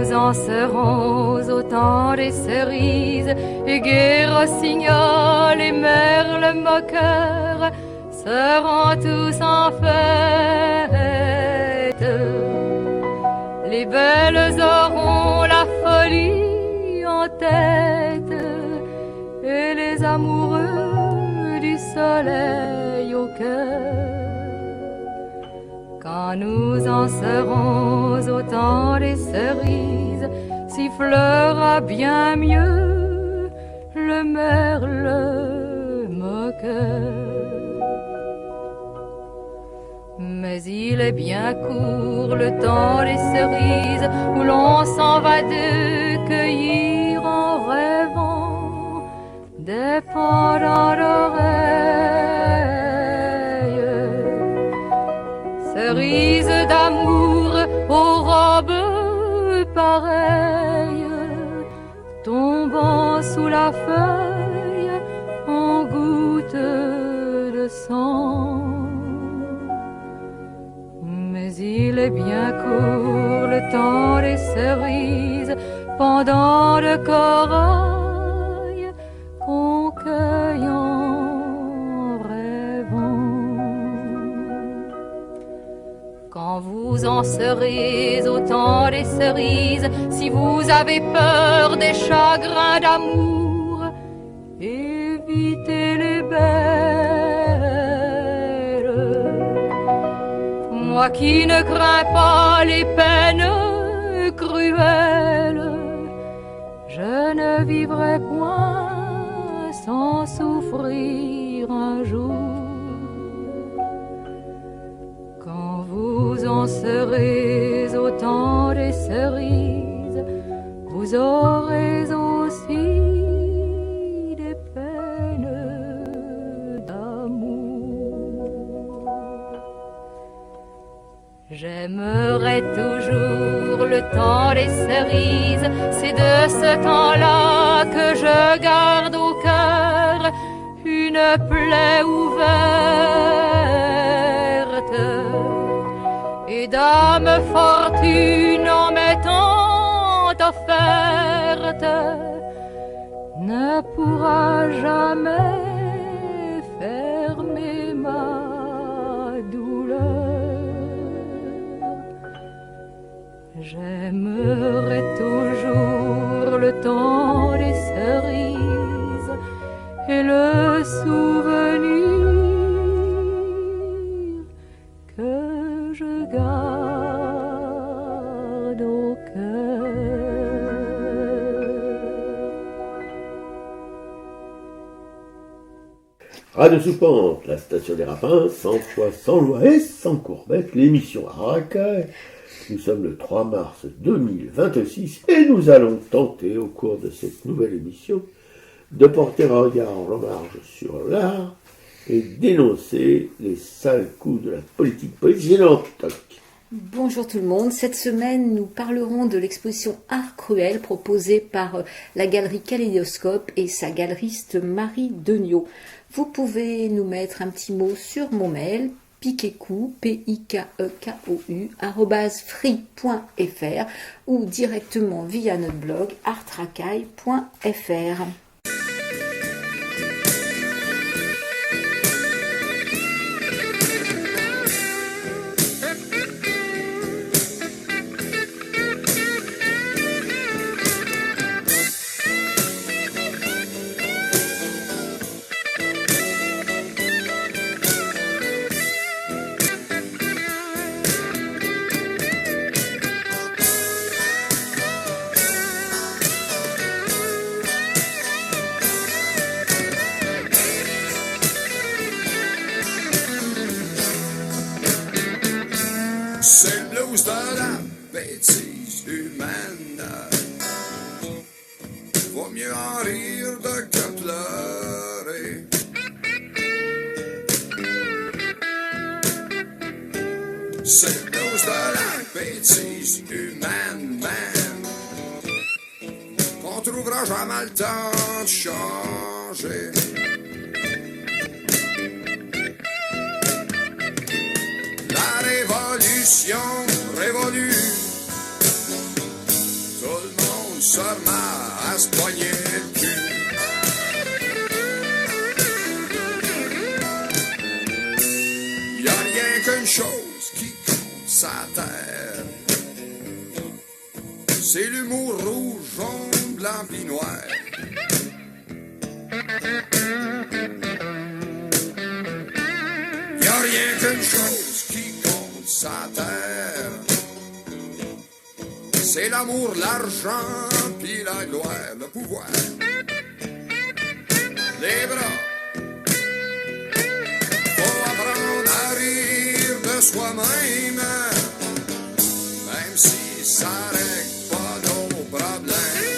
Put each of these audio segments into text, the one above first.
nous en serons au temps des cerises, et gai rossignol et merle moqueur seront tous en fête. Les belles auront la folie en tête, et les amoureux du soleil au cœur. Quand nous en serons au temps des cerises, sifflera bien mieux le merle moqueur. Mais il est bien court le temps des cerises, où l'on s'en va de cueillir en rêvant des pendants d'oreilles. Cerises d'amour aux robes pareilles, tombant sous la feuille en gouttes de sang. Mais il est bien court le temps des cerises, pendant de corail qu'on cueille en rêvant. Quand vous en serez au temps des cerises, si vous avez peur des chagrins d'amour, évitez les belles. Moi qui ne crains pas les peines cruelles, je ne vivrai point sans souffrir un jour. Quand vous en serez au temps des cerises, vous aurez aussi des peines d'amour. J'aimerai toujours le temps des cerises, c'est de ce temps-là que je garde au cœur une plaie ouverte. Et dame fortune en m'étant offerte ne pourra jamais fermer ma douleur. J'aimerai toujours le temps des cerises et le souvenir que je garde au cœur. Radio Soupente, la station des Rapins, sans foi, sans loi et sans courbette, l'émission à racaille. Nous sommes le 3 mars 2026 et nous allons tenter au cours de cette nouvelle émission de porter un regard en marge sur l'art et dénoncer les sales coups de la politique politicienne en toc. Bonjour tout le monde, cette semaine nous parlerons de l'exposition Art Cruel proposée par la galerie Kaléidoscope et sa galeriste Marie Deniau. Vous pouvez nous mettre un petit mot sur mon mail pikekou, pikekou, @free.fr ou directement via notre blog artracaille.fr. C'est le blues de la bêtise humaine. Vaut mieux en rire que pleurer. C'est le blues de la bêtise humaine, man. Qu'on trouvera jamais le temps de changer. La révolution révolue doucement à se pogner le cul. Y a rien qu'une chose qui compte sa terre, c'est l'humour rouge, jaune, blanc pis noir. Y a rien qu'une chose qui compte sa terre, c'est l'amour, l'argent, puis la gloire, le pouvoir. Les bras. Faut apprendre à rire de soi-même, même si ça règle pas nos problèmes.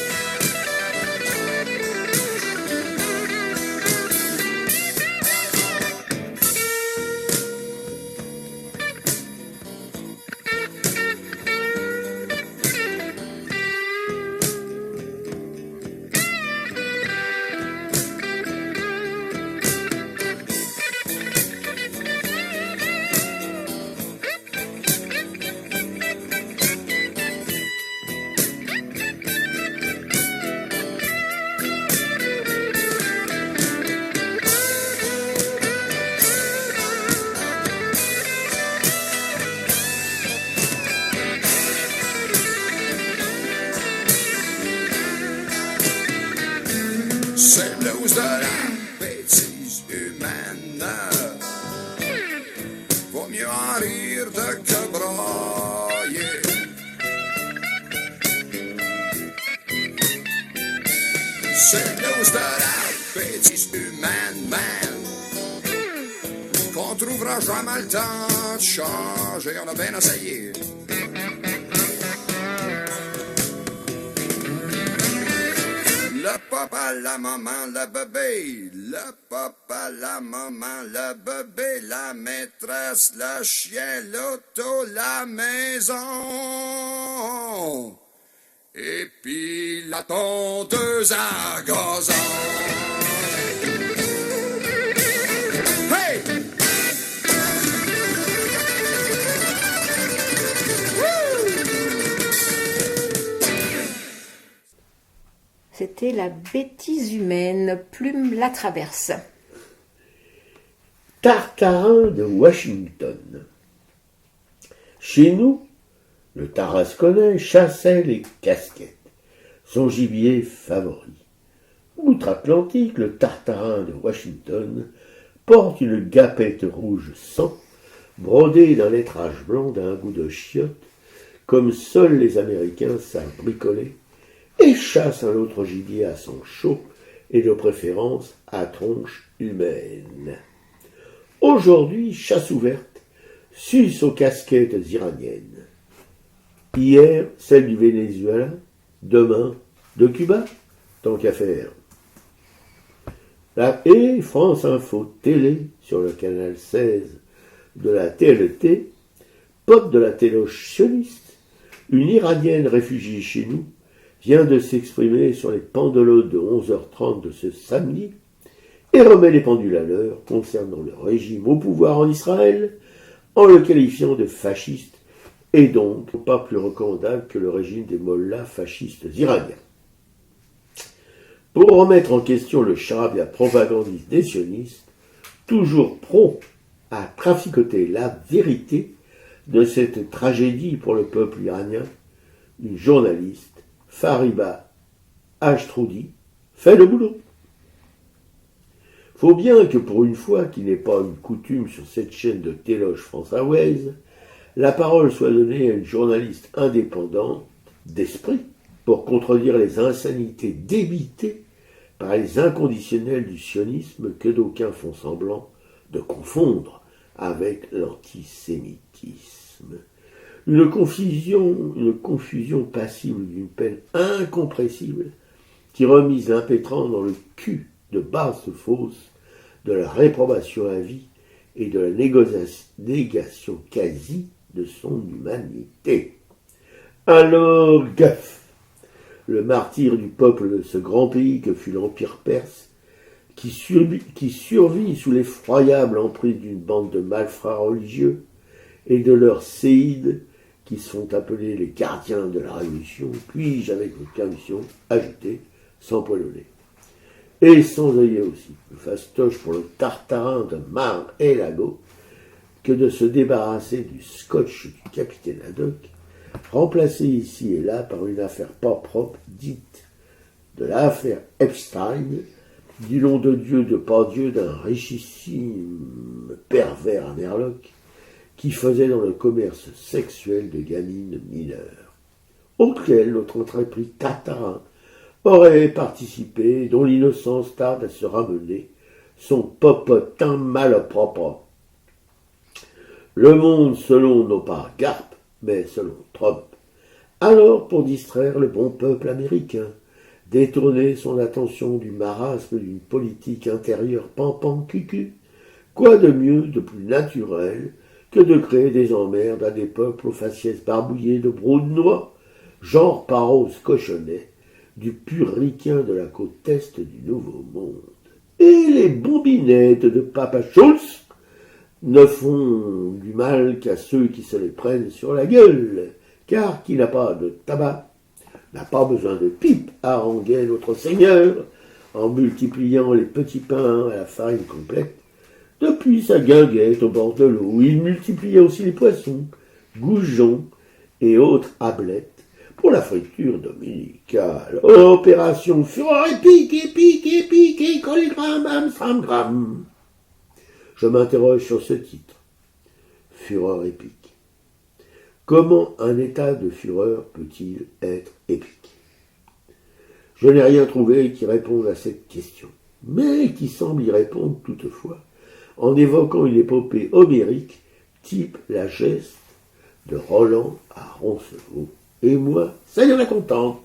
C'est le blues de la bêtise humaine. Vaut mieux en rire de que broyer. C'est le blues de la bêtise humaine, man, qu'on trouvera jamais le temps de changer. On a bien essayé. Le papa, la maman, le bébé, le papa, la maman, le bébé, la maîtresse, le chien, l'auto, la maison. Et puis la tondeuse à gazon. Hey! C'était La bêtise humaine, Plume la traverse. Tartarin de Washington. Chez nous, le Tarasconnais chassait les casquettes, son gibier favori. Outre-Atlantique, le Tartarin de Washington porte une guapette rouge sang, brodée d'un lettrage blanc d'un goût de chiotte, comme seuls les Américains savent bricoler, et chasse un autre gibier à son chaud et de préférence à tronche humaine. Aujourd'hui, chasse ouverte, suce aux casquettes iraniennes. Hier, celle du Venezuela, demain, de Cuba, tant qu'à faire. Et France Info Télé, sur le canal 16 de la TLT, pote de la téloche sioniste, une Iranienne réfugiée chez nous, vient de s'exprimer sur les pendelotes de 11h30 de ce samedi et remet les pendules à l'heure concernant le régime au pouvoir en Israël en le qualifiant de fasciste et donc pas plus recommandable que le régime des mollahs fascistes iraniens. Pour remettre en question le charabia propagandiste des sionistes, toujours prompt à traficoter la vérité de cette tragédie pour le peuple iranien, une journaliste, Fariba Ashtroudi, fait le boulot. Faut bien que pour une fois, qui n'est pas une coutume sur cette chaîne de téloche française, la parole soit donnée à une journaliste indépendante d'esprit pour contredire les insanités débitées par les inconditionnels du sionisme que d'aucuns font semblant de confondre avec l'antisémitisme. Une confusion passible d'une peine incompressible qui remise l'impétrant dans le cul de basse fausse de la réprobation à vie et de la négation quasi de son humanité. Alors, Goeff, le martyr du peuple de ce grand pays que fut l'Empire perse, qui survit sous l'effroyable emprise d'une bande de malfrats religieux et de leurs séides qui se font appeler les gardiens de la Révolution, puis-je, avec votre permission, ajouter, sans poilonner. Et sans œillet aussi, le fastoche pour le tartarin de Marne et Lago, que de se débarrasser du scotch du capitaine Haddock, remplacé ici et là par une affaire pas propre, dite de l'affaire Epstein, du nom de Dieu de pas Dieu d'un richissime pervers à Merloc, qui faisait dans le commerce sexuel de gamines mineures, auquel notre intrépide Tartarin aurait participé, dont l'innocence tarde à se ramener, son popotin malpropre. Le monde selon non pas Garp, mais selon Trump. Alors, pour distraire le bon peuple américain, détourner son attention du marasme d'une politique intérieure pampan-cucu, quoi de mieux, de plus naturel, que de créer des emmerdes à des peuples aux faciès barbouillés de broue de noix, genre Paros cochonnet, du pur ricain de la côte est du Nouveau Monde. Et les bombinettes de Papa Schultz ne font du mal qu'à ceux qui se les prennent sur la gueule, car qui n'a pas de tabac n'a pas besoin de pipe, haranguait notre Seigneur, en multipliant les petits pains à la farine complète, depuis sa guinguette au bord de l'eau, où il multipliait aussi les poissons, goujons et autres ablettes, pour la friture dominicale. Opération fureur épique, colligramme, amstramgram. Je m'interroge sur ce titre. Fureur épique. Comment un état de fureur peut-il être épique? Je n'ai rien trouvé qui réponde à cette question, mais qui semble y répondre toutefois, en évoquant une épopée homérique, type la geste de Roland à Roncevaux. Et moi, ça y en a contente.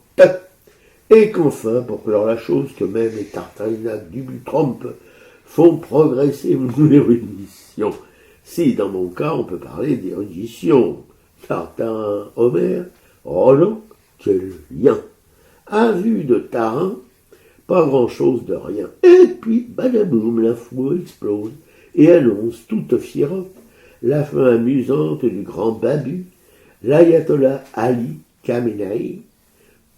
Et qu'enfin, pour clore la chose, que même les tartarinades du Trump font progresser mon érudition. Si, dans mon cas, on peut parler d'érudition. Tartarin, Homère, Roland, quel lien. À vue de Tarin, pas grand-chose de rien. Et puis, badaboum, la foule explose et annonce toute fiérote la fin amusante du grand Babu, l'ayatollah Ali Khamenei,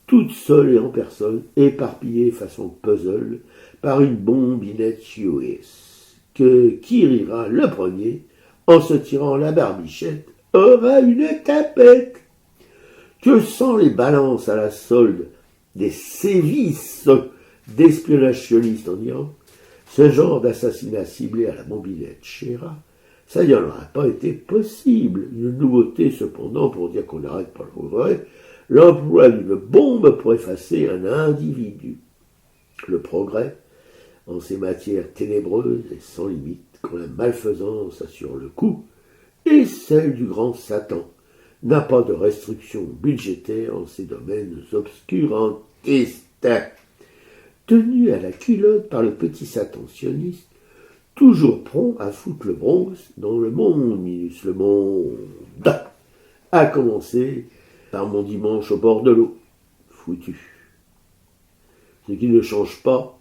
toute seule et en personne, éparpillée façon puzzle par une bombinette US, que qui rira le premier en se tirant la barbichette aura une tapette. Que sans les balances à la solde des sévices d'espionnationnistes en Iran, ce genre d'assassinat ciblé à la mobilette Chéra, ça n'y en aurait pas été possible. Une nouveauté cependant pour dire qu'on n'arrête pas le progrès, l'emploi d'une bombe pour effacer un individu. Le progrès, en ces matières ténébreuses et sans limite, quand la malfaisance assure le coup, et celle du grand Satan n'a pas de restrictions budgétaires en ces domaines obscurantistes. Tenu à la culotte par le petit Satan sioniste, toujours prompt à foutre le Bronx dans le monde, minus le monde, à commencer par mon dimanche au bord de l'eau, foutu. Ce qui ne change pas,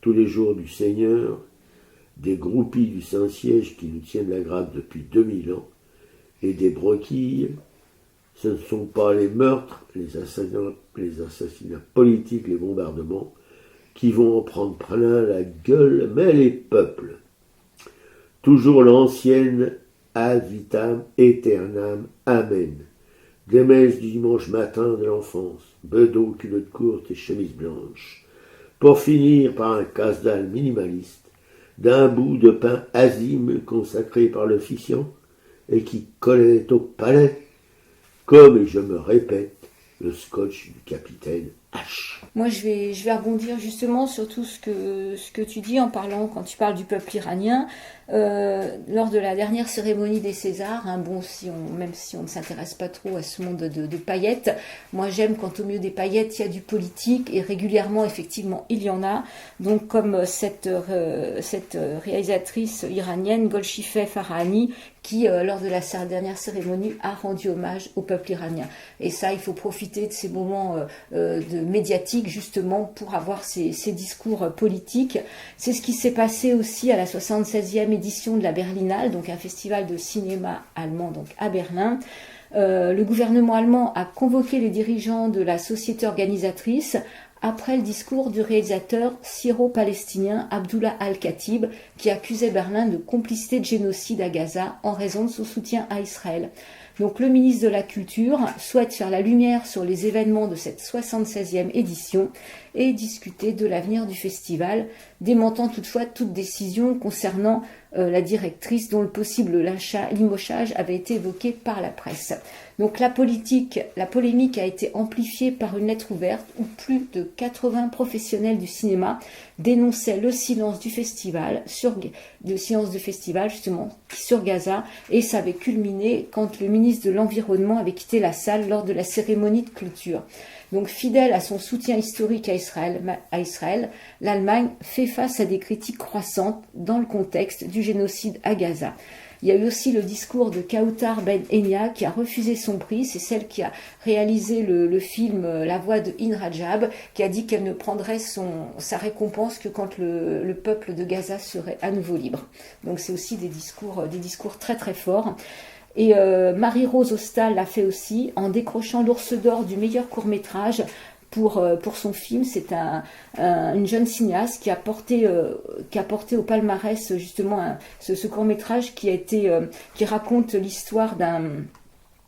tous les jours du Seigneur, des groupies du Saint-Siège qui nous tiennent la grappe depuis 2000 ans, et des broquilles, ce ne sont pas les meurtres, les assassinats politiques, les bombardements, qui vont en prendre plein la gueule, mais les peuples. Toujours l'ancienne ad vitam aeternam, amen. Des messes du dimanche matin de l'enfance, bedeau, culotte courte et chemise blanche, pour finir par un casse-dalle minimaliste, d'un bout de pain azime consacré par l'officiant et qui collait au palais, comme, et je me répète, le scotch du capitaine H. Moi, je vais rebondir justement sur tout ce que tu dis en parlant, quand tu parles du peuple iranien, lors de la dernière cérémonie des Césars, hein, bon, même si on ne s'intéresse pas trop à ce monde de paillettes, moi j'aime quand au milieu des paillettes il y a du politique, et régulièrement effectivement il y en a. Donc comme cette réalisatrice iranienne Golshifteh Farahani, qui lors de la dernière cérémonie a rendu hommage au peuple iranien. Et ça, il faut profiter de ces moments médiatiques justement pour avoir ces discours politiques. C'est ce qui s'est passé aussi à la 76e édition de la Berlinale, donc un festival de cinéma allemand donc à Berlin. Le gouvernement allemand a convoqué les dirigeants de la société organisatrice après le discours du réalisateur syro-palestinien Abdullah Al-Khatib, qui accusait Berlin de complicité de génocide à Gaza en raison de son soutien à Israël. Donc le ministre de la Culture souhaite faire la lumière sur les événements de cette 76e édition et discuter de l'avenir du festival, démentant toutefois toute décision concernant la directrice dont le possible limogeage avait été évoqué par la presse. Donc la polémique a été amplifiée par une lettre ouverte où plus de 80 professionnels du cinéma dénonçaient le silence du festival justement sur Gaza, et ça avait culminé quand le ministre de l'Environnement avait quitté la salle lors de la cérémonie de clôture. Donc fidèle à son soutien historique à Israël, l'Allemagne fait face à des critiques croissantes dans le contexte du génocide à Gaza. Il y a eu aussi le discours de Kautar Ben Enya qui a refusé son prix. C'est celle qui a réalisé le film La Voix de In Rajab, qui a dit qu'elle ne prendrait sa récompense que quand le peuple de Gaza serait à nouveau libre. Donc c'est aussi des discours très très forts. Et Marie-Rose Ostal l'a fait aussi en décrochant l'Ours d'Or du meilleur court-métrage pour son film. C'est une jeune cinéaste qui a porté au palmarès justement ce court-métrage qui raconte l'histoire d'un...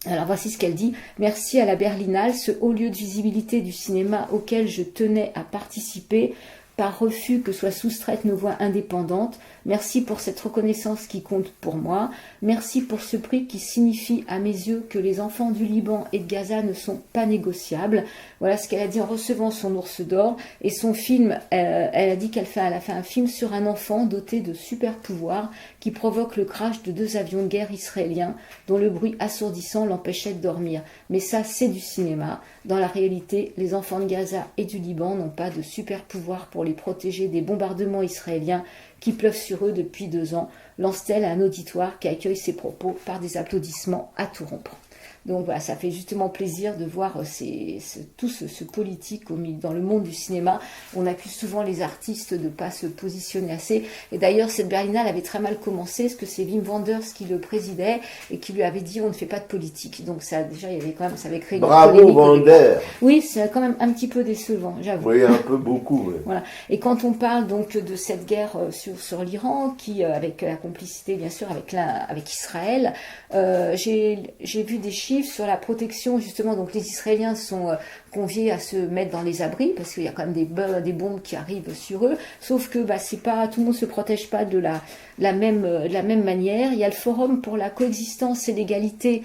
Alors voici ce qu'elle dit. « Merci à la Berlinale, ce haut lieu de visibilité du cinéma auquel je tenais à participer, par refus que soient soustraites nos voix indépendantes. Merci pour cette reconnaissance qui compte pour moi. Merci pour ce prix qui signifie à mes yeux que les enfants du Liban et de Gaza ne sont pas négociables. » Voilà ce qu'elle a dit en recevant son Ours d'Or. Et son film, elle a dit qu'elle a fait un film sur un enfant doté de super pouvoirs qui provoque le crash de 2 avions de guerre israéliens dont le bruit assourdissant l'empêchait de dormir. Mais ça, c'est du cinéma. Dans la réalité, les enfants de Gaza et du Liban n'ont pas de super pouvoirs pour les protéger des bombardements israéliens qui pleuvent sur eux depuis 2 ans, lance-t-elle à un auditoire qui accueille ses propos par des applaudissements à tout rompre. Donc voilà, ça fait justement plaisir de voir tout ce politique dans le monde du cinéma. On accuse souvent les artistes de ne pas se positionner assez. Et d'ailleurs, cette Berlinale avait très mal commencé, parce que c'est Wim Wenders qui le présidait et qui lui avait dit on ne fait pas de politique. Donc ça, déjà, ça avait créé une polémique. Bravo Wenders. Oui, c'est quand même un petit peu décevant, j'avoue. Oui, un peu beaucoup. Oui. Voilà. Et quand on parle donc de cette guerre sur l'Iran, qui avec la complicité bien sûr avec Israël, j'ai vu des chiffres sur la protection, justement. Donc les Israéliens sont conviés à se mettre dans les abris parce qu'il y a quand même des bombes qui arrivent sur eux, sauf que c'est pas, tout le monde se protège pas de la même manière. Il y a le Forum pour la coexistence et l'égalité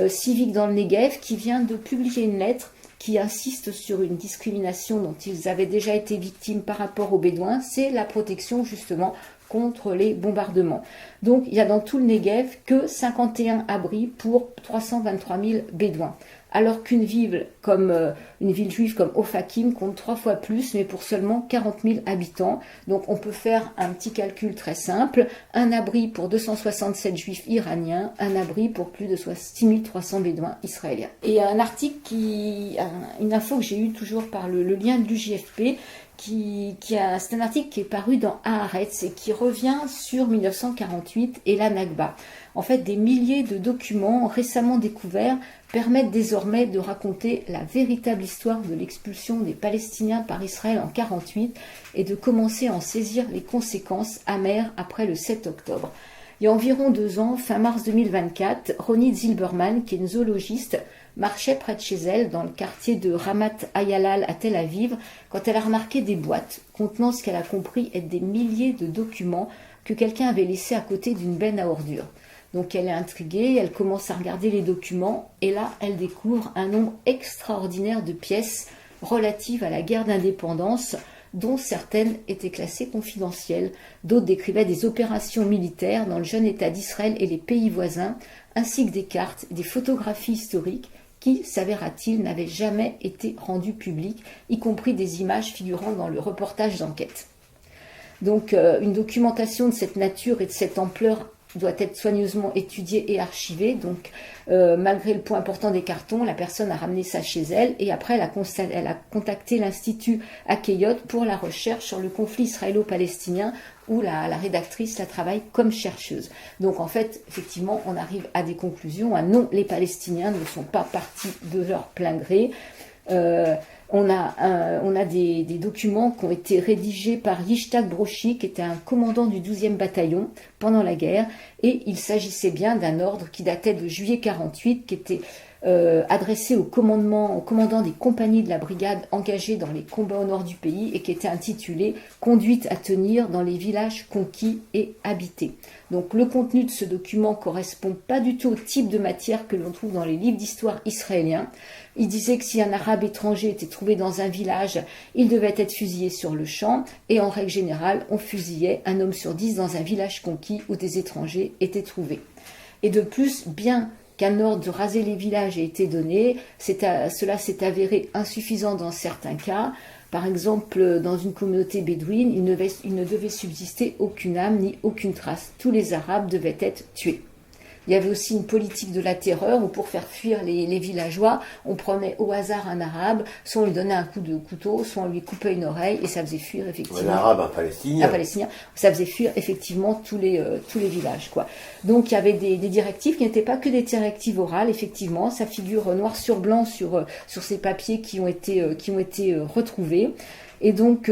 civique dans le Negev qui vient de publier une lettre qui insiste sur une discrimination dont ils avaient déjà été victimes par rapport aux Bédouins. C'est la protection justement contre les bombardements. Donc il y a dans tout le Negev que 51 abris pour 323 000 Bédouins. Alors qu'une ville juive comme Ofakim compte 3 fois plus, mais pour seulement 40 000 habitants. Donc on peut faire un petit calcul très simple. Un abri pour 267 juifs iraniens, un abri pour plus de 6 300 Bédouins israéliens. Et une info que j'ai eue toujours par le lien de l'UJFP, c'est un article qui est paru dans Haaretz et qui revient sur 1948 et la Nakba. En fait, des milliers de documents récemment découverts permettent désormais de raconter la véritable histoire de l'expulsion des Palestiniens par Israël en 1948 et de commencer à en saisir les conséquences amères après le 7 octobre. Il y a environ 2 ans, fin mars 2024, Ronit Zilberman, qui est une zoologiste, marchait près de chez elle, dans le quartier de Ramat Ayalal à Tel Aviv, quand elle a remarqué des boîtes contenant ce qu'elle a compris être des milliers de documents que quelqu'un avait laissés à côté d'une benne à ordures. Donc elle est intriguée, elle commence à regarder les documents, et là, elle découvre un nombre extraordinaire de pièces relatives à la guerre d'indépendance, dont certaines étaient classées confidentielles. D'autres décrivaient des opérations militaires dans le jeune État d'Israël et les pays voisins, ainsi que des cartes, des photographies historiques qui, s'avéra-t-il, n'avaient jamais été rendues publiques, y compris des images figurant dans le reportage d'enquête. Donc une documentation de cette nature et de cette ampleur doit être soigneusement étudié et archivé. Donc, malgré le poids important des cartons, la personne a ramené ça chez elle et après elle a contacté l'Institut Akeyot pour la recherche sur le conflit israélo-palestinien où la rédactrice la travaille comme chercheuse. Donc en fait, effectivement, on arrive à des conclusions. Non, les Palestiniens ne sont pas partis de leur plein gré. On a des documents qui ont été rédigés par Yitzhak Brochi, qui était un commandant du 12e bataillon pendant la guerre, et il s'agissait bien d'un ordre qui datait de juillet 48, qui était adressé au commandant des compagnies de la brigade engagées dans les combats au nord du pays et qui était intitulé « Conduite à tenir dans les villages conquis et habités ». Donc le contenu de ce document correspond pas du tout au type de matière que l'on trouve dans les livres d'histoire israéliens. Il disait que si un arabe étranger était trouvé dans un village, il devait être fusillé sur le champ et en règle générale, on fusillait un homme sur 10 dans un village conquis où des étrangers étaient trouvés. Et de plus, bien qu'un ordre de raser les villages ait été donné, cela s'est avéré insuffisant dans certains cas. Par exemple, dans une communauté bédouine, il ne devait subsister aucune âme ni aucune trace. Tous les Arabes devaient être tués. Il y avait aussi une politique de la terreur où pour faire fuir les villageois, on prenait au hasard un arabe, soit on lui donnait un coup de couteau, soit on lui coupait une oreille et ça faisait fuir effectivement. Un arabe, un palestinien. Un palestinien, ça faisait fuir effectivement tous les villages, quoi. Donc il y avait des directives qui n'étaient pas que des directives orales, effectivement, ça figure noir sur blanc sur ces papiers qui ont été retrouvés. Et donc,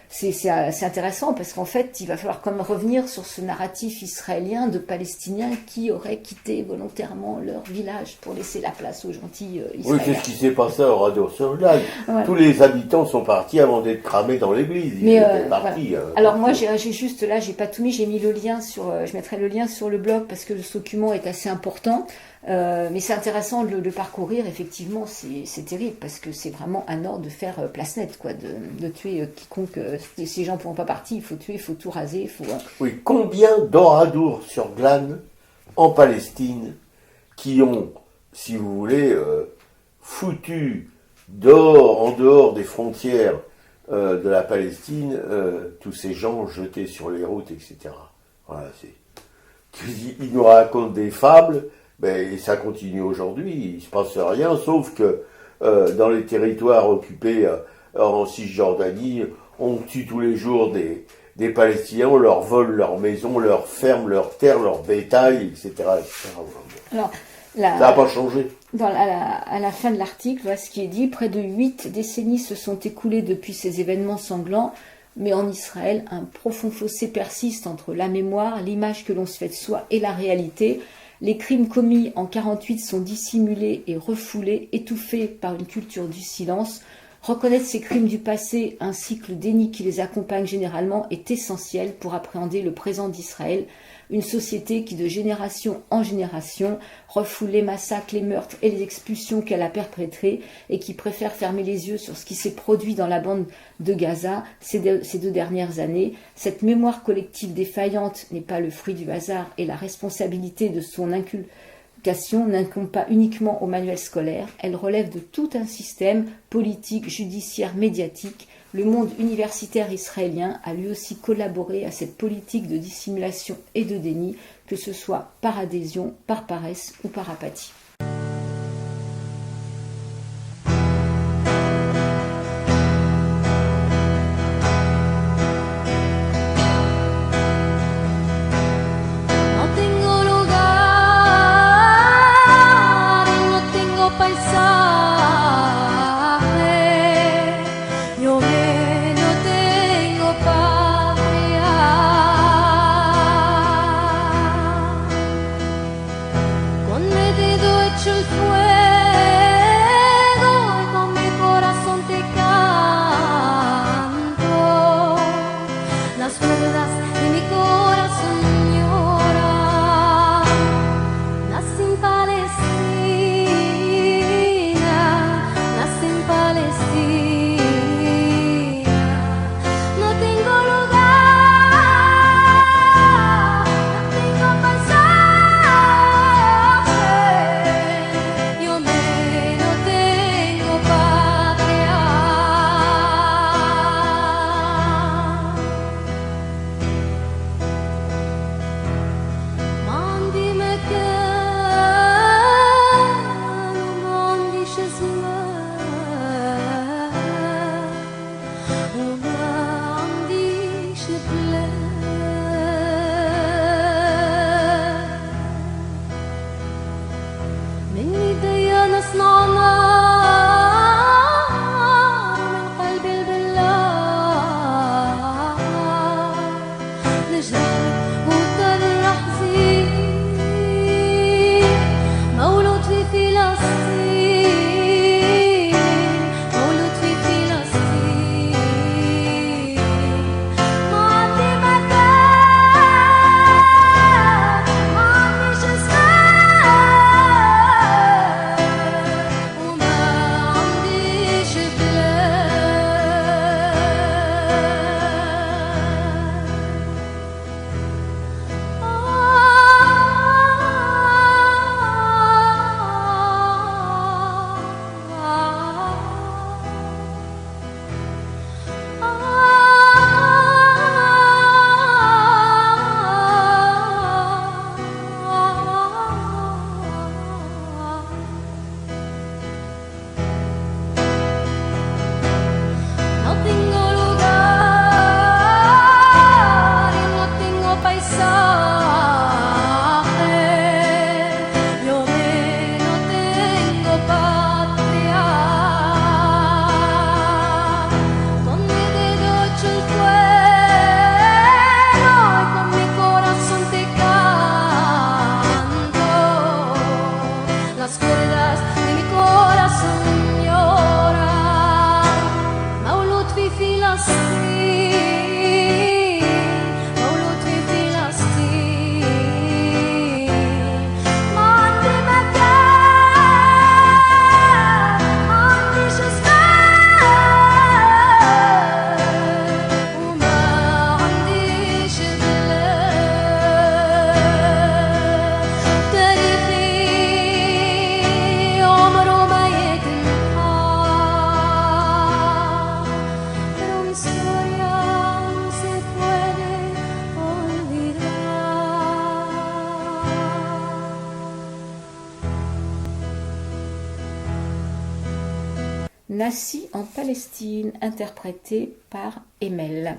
c'est intéressant parce qu'en fait, il va falloir quand même revenir sur ce narratif israélien de Palestiniens qui auraient quitté volontairement leur village pour laisser la place aux gentils Israéliens. Oui, c'est ce qui s'est passé à Radio Surlive. Ouais. Tous les habitants sont partis avant d'être cramés dans l'église. Ils étaient partis. Voilà. Alors moi, j'ai juste là, j'ai pas tout mis, j'ai mis le lien je mettrai le lien sur le blog parce que ce document est assez important. Mais c'est intéressant de le parcourir, effectivement, c'est terrible parce que c'est vraiment un ordre de faire place nette, quoi, de tuer quiconque. Si les gens ne font pas partie, il faut tuer, il faut tout raser, Oui, combien d'oradours sur Glane en Palestine qui ont, si vous voulez, foutu en dehors des frontières de la Palestine, tous ces gens jetés sur les routes, etc. Voilà, ils nous racontent des fables. Et ça continue aujourd'hui, il ne se passe rien, sauf que dans les territoires occupés en Cisjordanie, on tue tous les jours des Palestiniens, on leur vole leurs maisons, leurs fermes, leurs terres, leurs bétail, etc. etc. Alors, ça n'a pas changé. À la fin de l'article, voilà ce qui est dit, près de 8 décennies se sont écoulées depuis ces événements sanglants, mais en Israël, un profond fossé persiste entre la mémoire, l'image que l'on se fait de soi et la réalité. Les crimes commis en 48 sont dissimulés et refoulés, étouffés par une culture du silence. Reconnaître ces crimes du passé ainsi que le déni qui les accompagne généralement est essentiel pour appréhender le présent d'Israël, une société qui de génération en génération refoule les massacres, les meurtres et les expulsions qu'elle a perpétrés et qui préfère fermer les yeux sur ce qui s'est produit dans la bande de Gaza ces 2 dernières années. Cette mémoire collective défaillante n'est pas le fruit du hasard et la responsabilité de son inculcation n'incombe pas uniquement au manuel scolaire, elle relève de tout un système politique, judiciaire, médiatique. Le monde universitaire israélien a lui aussi collaboré à cette politique de dissimulation et de déni, que ce soit par adhésion, par paresse ou par apathie. Con me te doy historia no se puede olvidar. Nassi en Palestine, interprété par Emel.